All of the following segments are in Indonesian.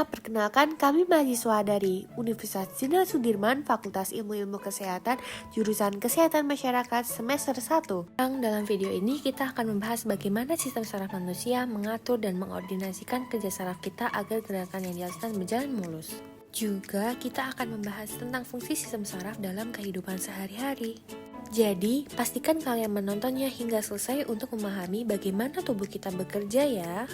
Perkenalkan kami mahasiswa dari Universitas Jenderal Sudirman, Fakultas Ilmu-Ilmu Kesehatan, jurusan Kesehatan Masyarakat semester 1. Dalam video ini kita akan membahas bagaimana sistem saraf manusia mengatur dan mengordinasikan kerja saraf kita agar gerakan yang dilakukan berjalan mulus. Juga kita akan membahas tentang fungsi sistem saraf dalam kehidupan sehari-hari. Jadi, pastikan kalian menontonnya hingga selesai untuk memahami bagaimana tubuh kita bekerja ya.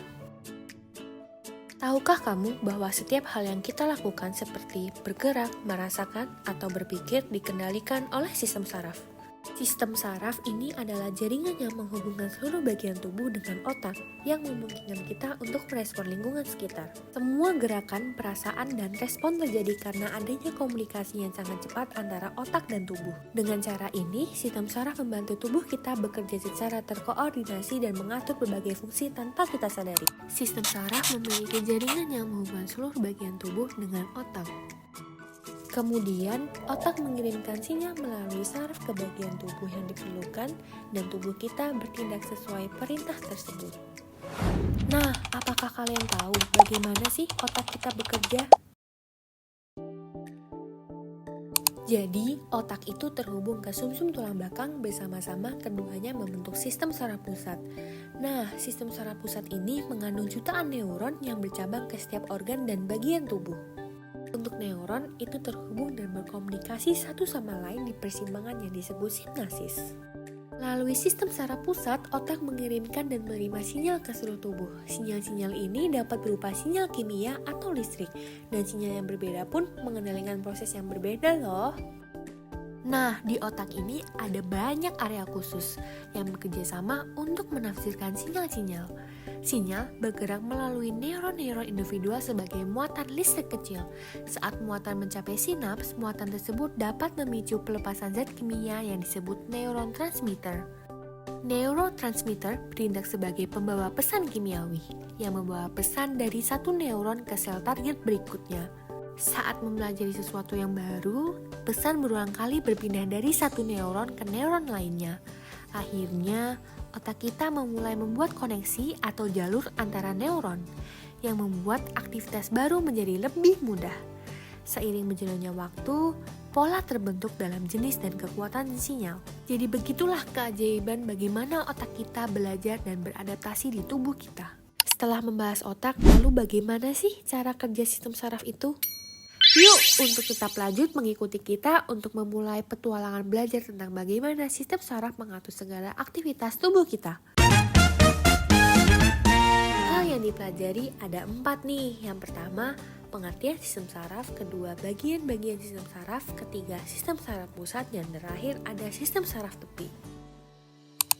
Tahukah kamu bahwa setiap hal yang kita lakukan seperti bergerak, merasakan, atau berpikir dikendalikan oleh sistem saraf? Sistem saraf ini adalah jaringan yang menghubungkan seluruh bagian tubuh dengan otak yang memungkinkan kita untuk merespon lingkungan sekitar. Semua gerakan, perasaan, dan respon terjadi karena adanya komunikasi yang sangat cepat antara otak dan tubuh. Dengan cara ini, sistem saraf membantu tubuh kita bekerja secara terkoordinasi dan mengatur berbagai fungsi tanpa kita sadari. Sistem saraf memiliki jaringan yang menghubungkan seluruh bagian tubuh dengan otak. Kemudian, otak mengirimkan sinyal melalui saraf ke bagian tubuh yang diperlukan dan tubuh kita bertindak sesuai perintah tersebut. Nah, apakah kalian tahu bagaimana sih otak kita bekerja? Jadi, otak itu terhubung ke sumsum tulang belakang bersama-sama keduanya membentuk sistem saraf pusat. Nah, sistem saraf pusat ini mengandung jutaan neuron yang bercabang ke setiap organ dan bagian tubuh. Untuk neuron itu terhubung dan berkomunikasi satu sama lain di persimpangan yang disebut sinapsis. Melalui sistem saraf pusat, otak mengirimkan dan menerima sinyal ke seluruh tubuh. Sinyal-sinyal ini dapat berupa sinyal kimia atau listrik, dan sinyal yang berbeda pun mengendalikan proses yang berbeda loh. Nah, di otak ini ada banyak area khusus yang bekerja sama untuk menafsirkan sinyal-sinyal. Sinyal bergerak melalui neuron-neuron individual sebagai muatan listrik kecil. Saat muatan mencapai sinaps, muatan tersebut dapat memicu pelepasan zat kimia yang disebut neurotransmitter. Neurotransmitter bertindak sebagai pembawa pesan kimiawi yang membawa pesan dari satu neuron ke sel target berikutnya. Saat mempelajari sesuatu yang baru, pesan berulang kali berpindah dari satu neuron ke neuron lainnya. Akhirnya, otak kita memulai membuat koneksi atau jalur antara neuron yang membuat aktivitas baru menjadi lebih mudah. Seiring berjalannya waktu, pola terbentuk dalam jenis dan kekuatan sinyal. Jadi begitulah keajaiban bagaimana otak kita belajar dan beradaptasi di tubuh kita. Setelah membahas otak, lalu bagaimana sih cara kerja sistem saraf itu? Yuk, untuk tetap lanjut mengikuti kita untuk memulai petualangan belajar tentang bagaimana sistem saraf mengatur segala aktivitas tubuh kita. Hal yang dipelajari ada 4 nih. Yang pertama, pengertian sistem saraf. Kedua, bagian-bagian sistem saraf. Ketiga, sistem saraf pusat. Dan terakhir, ada sistem saraf tepi.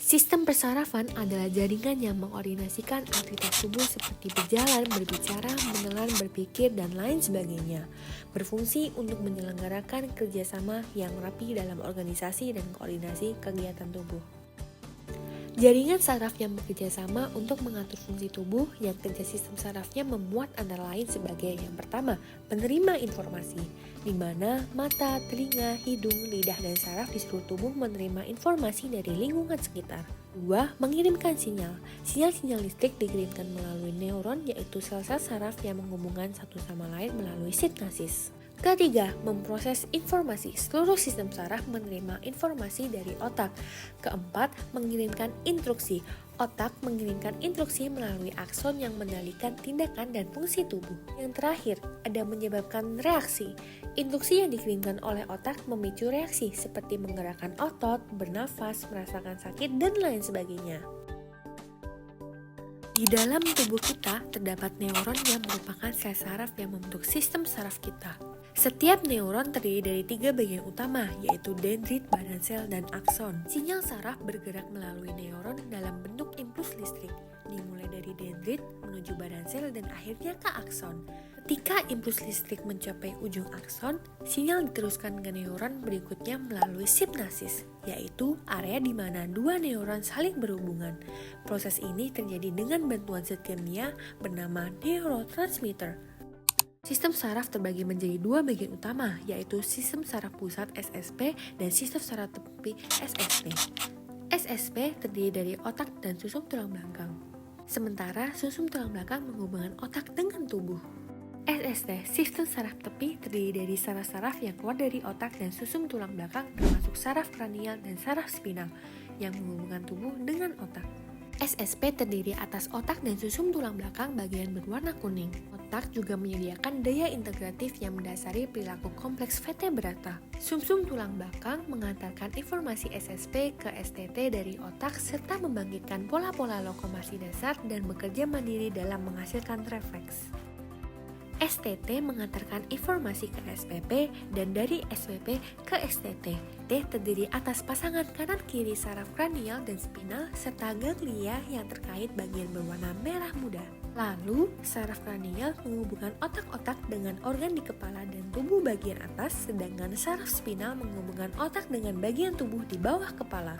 Sistem persarafan adalah jaringan yang mengordinasikan aktivitas tubuh seperti berjalan, berbicara, menelan, berpikir, dan lain sebagainya. Berfungsi untuk menyelenggarakan kerjasama yang rapi dalam organisasi dan koordinasi kegiatan tubuh. Jaringan saraf yang bekerja sama untuk mengatur fungsi tubuh yang kerja sistem sarafnya memuat antara lain sebagai yang pertama, penerima informasi, di mana mata, telinga, hidung, lidah, dan saraf di seluruh tubuh menerima informasi dari lingkungan sekitar. 2. Mengirimkan sinyal. Sinyal-sinyal listrik dikirimkan melalui neuron, yaitu sel-sel saraf yang menghubungkan satu sama lain melalui sinapsis. Ketiga, memproses informasi. Seluruh sistem saraf menerima informasi dari otak. Keempat, mengirimkan instruksi. Otak mengirimkan instruksi melalui akson yang mengendalikan tindakan dan fungsi tubuh. Yang terakhir, ada menyebabkan reaksi. Instruksi yang dikirimkan oleh otak memicu reaksi seperti menggerakkan otot, bernafas, merasakan sakit, dan lain sebagainya. Di dalam tubuh kita terdapat neuron yang merupakan sel saraf yang membentuk sistem saraf kita. Setiap neuron terdiri dari 3 bagian utama, yaitu dendrit, badan sel, dan akson. Sinyal saraf bergerak melalui neuron dalam bentuk impuls listrik, dimulai dari dendrit menuju badan sel dan akhirnya ke akson. Ketika impuls listrik mencapai ujung akson, sinyal diteruskan ke neuron berikutnya melalui sinapsis, yaitu area di mana 2 neuron saling berhubungan. Proses ini terjadi dengan bantuan zat kimia bernama neurotransmitter. Sistem saraf terbagi menjadi 2 bagian utama, yaitu sistem saraf pusat SSP dan sistem saraf tepi SSP. SSP terdiri dari otak dan sumsum tulang belakang. Sementara sumsum tulang belakang menghubungkan otak dengan tubuh. SST, sistem saraf tepi, terdiri dari saraf-saraf yang keluar dari otak dan susum tulang belakang, termasuk saraf kranial dan saraf spinal yang menghubungkan tubuh dengan otak. SSP terdiri atas otak dan susum tulang belakang bagian berwarna kuning. Otak juga menyediakan daya integratif yang mendasari perilaku kompleks vertebrata. Sumsum tulang belakang mengantarkan informasi SSP ke STT dari otak serta membangkitkan pola-pola lokomosi dasar dan bekerja mandiri dalam menghasilkan refleks. STT mengantarkan informasi ke SPP dan dari SPP ke STT. T terdiri atas pasangan kanan-kiri saraf kranial dan spinal serta ganglia yang terkait bagian berwarna merah muda. Lalu, saraf kranial menghubungkan otak-otak dengan organ di kepala dan tubuh bagian atas, sedangkan saraf spinal menghubungkan otak dengan bagian tubuh di bawah kepala.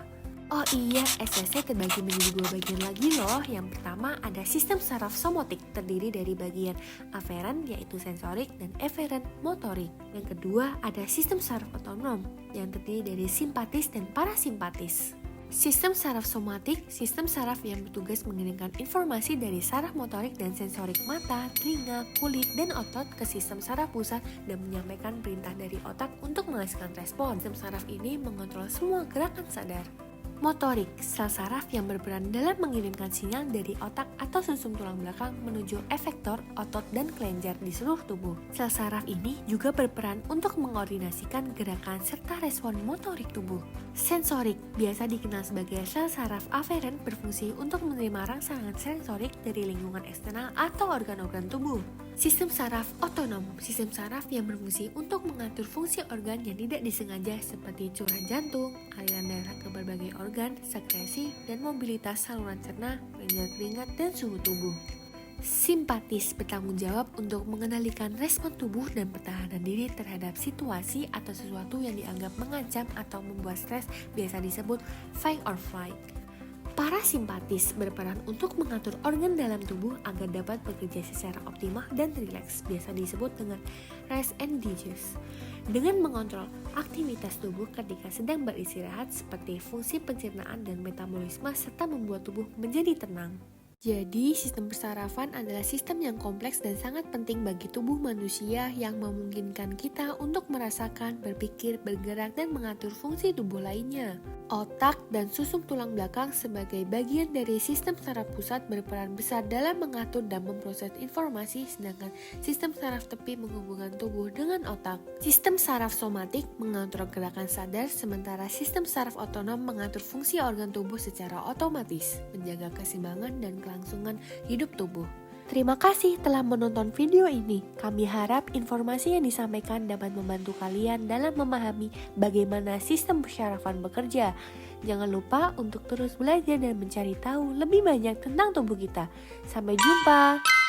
Oh iya, SSC terbagi menjadi dua bagian lagi loh. Yang pertama ada sistem saraf somatik, terdiri dari bagian aferen yaitu sensorik dan eferen motorik. Yang kedua ada sistem saraf otonom yang terdiri dari simpatis dan parasimpatis. Sistem saraf somatik, sistem saraf yang bertugas mengirimkan informasi dari saraf motorik dan sensorik mata, telinga, kulit, dan otot ke sistem saraf pusat dan menyampaikan perintah dari otak untuk menghasilkan respon. Sistem saraf ini mengontrol semua gerakan sadar. Motorik, sel saraf yang berperan dalam mengirimkan sinyal dari otak atau sumsum tulang belakang menuju efektor, otot, dan kelenjar di seluruh tubuh. Sel saraf ini juga berperan untuk mengkoordinasikan gerakan serta respon motorik tubuh. Sensorik, biasa dikenal sebagai sel saraf aferen, berfungsi untuk menerima rangsangan sensorik dari lingkungan eksternal atau organ-organ tubuh. Sistem saraf otonom, sistem saraf yang berfungsi untuk mengatur fungsi organ yang tidak disengaja seperti curahan jantung, aliran darah ke berbagai organ, sekresi, dan mobilitas saluran cerna, kelenjar keringat, dan suhu tubuh. Simpatis bertanggung jawab untuk mengendalikan respon tubuh dan pertahanan diri terhadap situasi atau sesuatu yang dianggap mengancam atau membuat stres, biasa disebut fight or flight. Parasimpatis berperan untuk mengatur organ dalam tubuh agar dapat bekerja secara optimal dan rileks, biasa disebut dengan rest and digest. Dengan mengontrol aktivitas tubuh ketika sedang beristirahat seperti fungsi pencernaan dan metabolisme serta membuat tubuh menjadi tenang. Jadi, sistem persarafan adalah sistem yang kompleks dan sangat penting bagi tubuh manusia yang memungkinkan kita untuk merasakan, berpikir, bergerak, dan mengatur fungsi tubuh lainnya. Otak dan susum tulang belakang sebagai bagian dari sistem saraf pusat berperan besar dalam mengatur dan memproses informasi, sedangkan sistem saraf tepi menghubungkan tubuh dengan otak. Sistem saraf somatik mengatur gerakan sadar, sementara sistem saraf otonom mengatur fungsi organ tubuh secara otomatis, menjaga keseimbangan dan kelangsungan hidup tubuh. Terima kasih telah menonton video ini. Kami harap informasi yang disampaikan dapat membantu kalian dalam memahami bagaimana sistem persarafan bekerja. Jangan lupa untuk terus belajar dan mencari tahu lebih banyak tentang tubuh kita. Sampai jumpa!